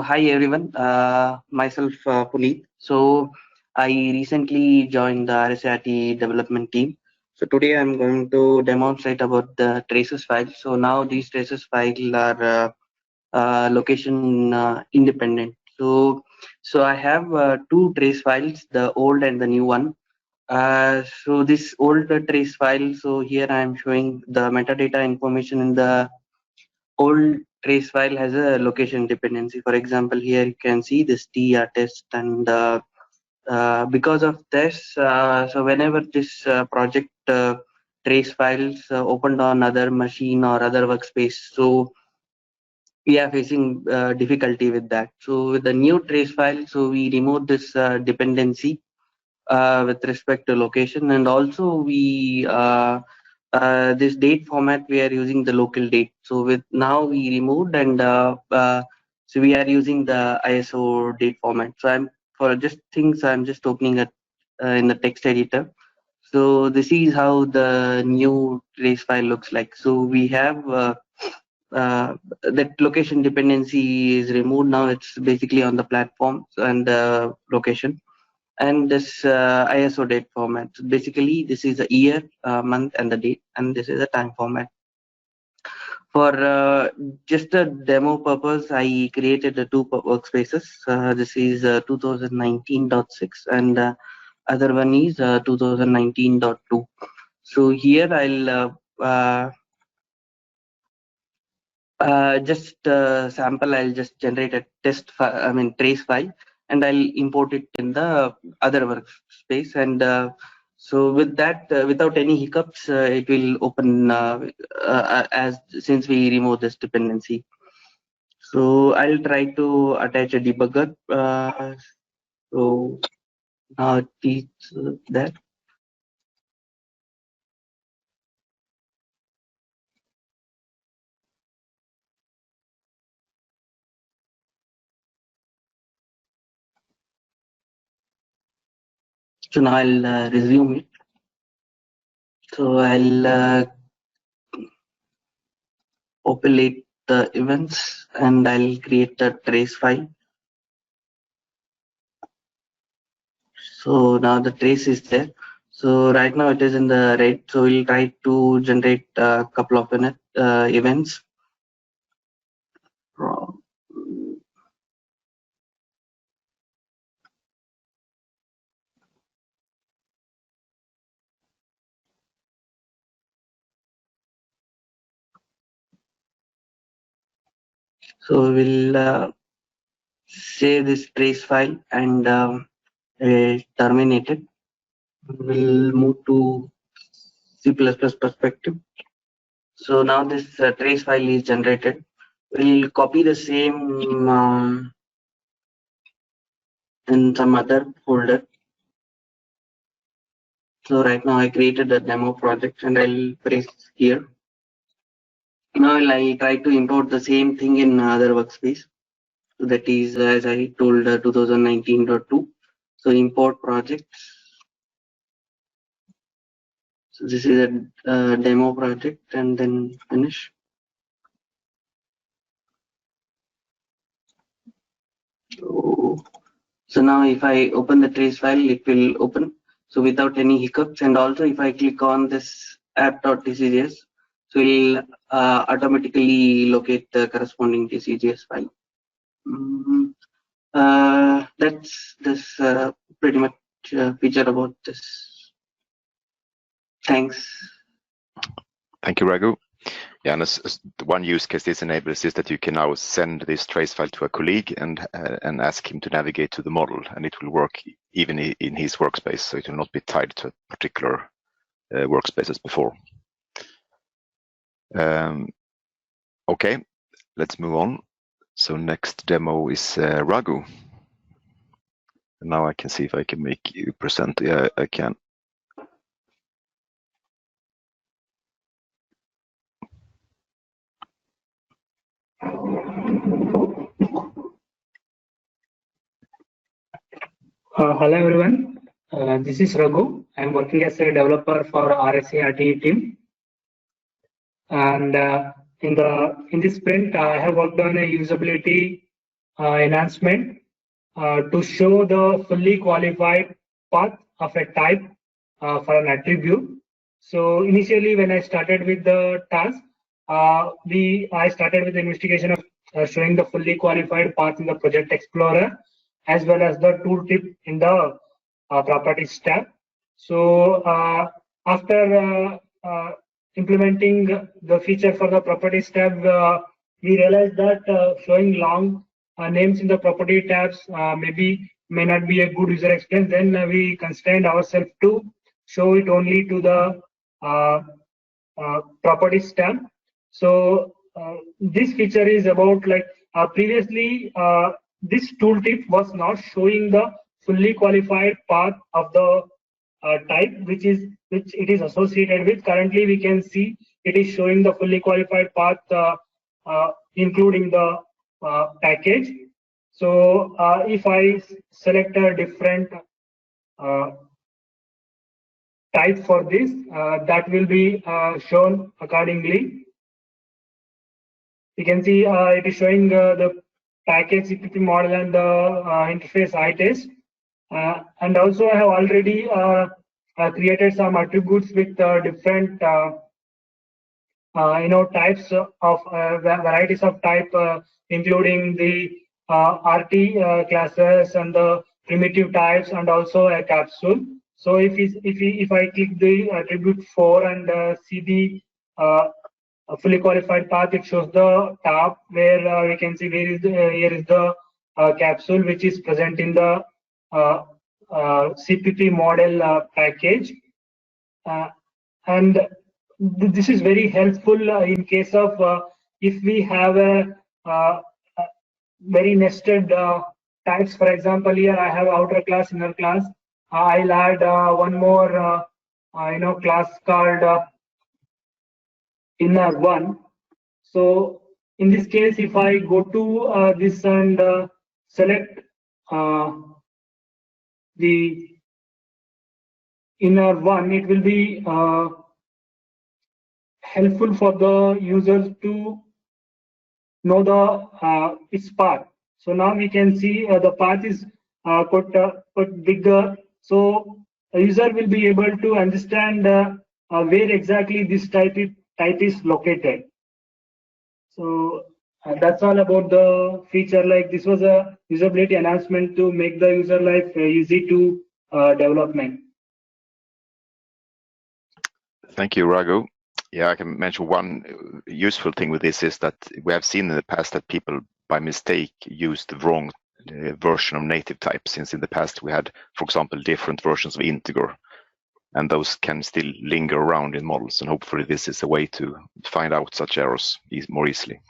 Hi everyone, myself Puneet. So I recently joined the RSAT development team. So today I'm going to demonstrate about the traces file. So now these traces file are location independent. So I have two trace files, the old and the new one. So this old trace file. So here I am showing the metadata information in the old trace file has a location dependency. For example, here you can see this TR test, and because of this, so whenever this project trace files opened on other machine or other workspace, so we are facing difficulty with that. So with the new trace file, so we remove this dependency with respect to location, and also we this date format we are using the local date. So with now we removed, and so we are using the ISO date format. So I'm for just things I'm just opening it in the text editor. So this is how the new trace file looks like. So we have that location dependency is removed now. It's basically on the platform and the location, and this ISO date format. So basically, this is a year, month, and the date, and this is a time format. For just a demo purpose, I created the two workspaces. This is 2019.6, and other one is 2019.2. So here I'll just sample. I'll just generate a test file, I mean trace file, and I'll import it in the other workspace. And so with that, without any hiccups, it will open as since we remove this dependency. So I'll try to attach a debugger. So now it's that. So now I'll resume it. So I'll populate the events, and I'll create a trace file. So now the trace is there. So right now it is in the red. So we'll try to generate a couple of events. So we'll save this trace file and terminate it. We'll move to C++ perspective. So now this trace file is generated. We'll copy the same in some other folder. So right now I created a demo project, and I'll press here. Now I'll try to import the same thing in other workspace. So that is, as I told, 2019.2. So import projects. So this is a demo project, and then finish. So now if I open the trace file, it will open. So without any hiccups, and also if I click on this app.tcgs, so it will automatically locate the corresponding tcgs file. That's this pretty much feature about this. Thanks. Thank you, Raghu. Yeah, and one use case this enables is that you can now send this trace file to a colleague and ask him to navigate to the model, and it will work even in his workspace, so it will not be tied to a particular workspace as before. Okay, let's move on. So next demo is Raghu. And now I can see if I can make you present. Yeah, I can. Hello everyone, this is Raghu. I'm working as a developer for RSAT team, and in this sprint I have worked on a usability enhancement to show the fully qualified path of a type for an attribute. So initially, when I started with the task, I started with the investigation of showing the fully qualified path in the Project Explorer, as well as the tooltip in the Properties tab. So after implementing the feature for the Properties tab, we realized that showing long names in the property tabs may not be a good user experience. Then we constrained ourselves to show it only to the properties tab. So this feature is about like previously this tooltip was not showing the fully qualified path of the type which it is associated with. Currently we can see it is showing the fully qualified path including the package. So if I select a different type for this, that will be shown accordingly. You can see it is showing the package CPP model and the interface ITest. And also I have already created some attributes with different types of varieties of type, including the RT classes and the primitive types, and also a capsule. So if I click the attribute 4 and see the fully qualified path, it shows the tab where we can see here is the capsule which is present in the CPP model package, and this is very helpful in case of if we have a very nested types. For example, here I have outer class, inner class. I'll add one more class called inner one. So in this case, if I go to this and select the inner one, it will be helpful for the users to know the its path. So now we can see the path is quite bigger. So a user will be able to understand where exactly this type is located. So that's all about the feature. Like, this was a usability enhancement to make the user life easy to development. Thank you, Raghu. Yeah, I can mention one useful thing with this is that we have seen in the past that people by mistake use the wrong version of native type, since in the past we had, for example, different versions of integer, and those can still linger around in models, and hopefully this is a way to find out such errors more easily.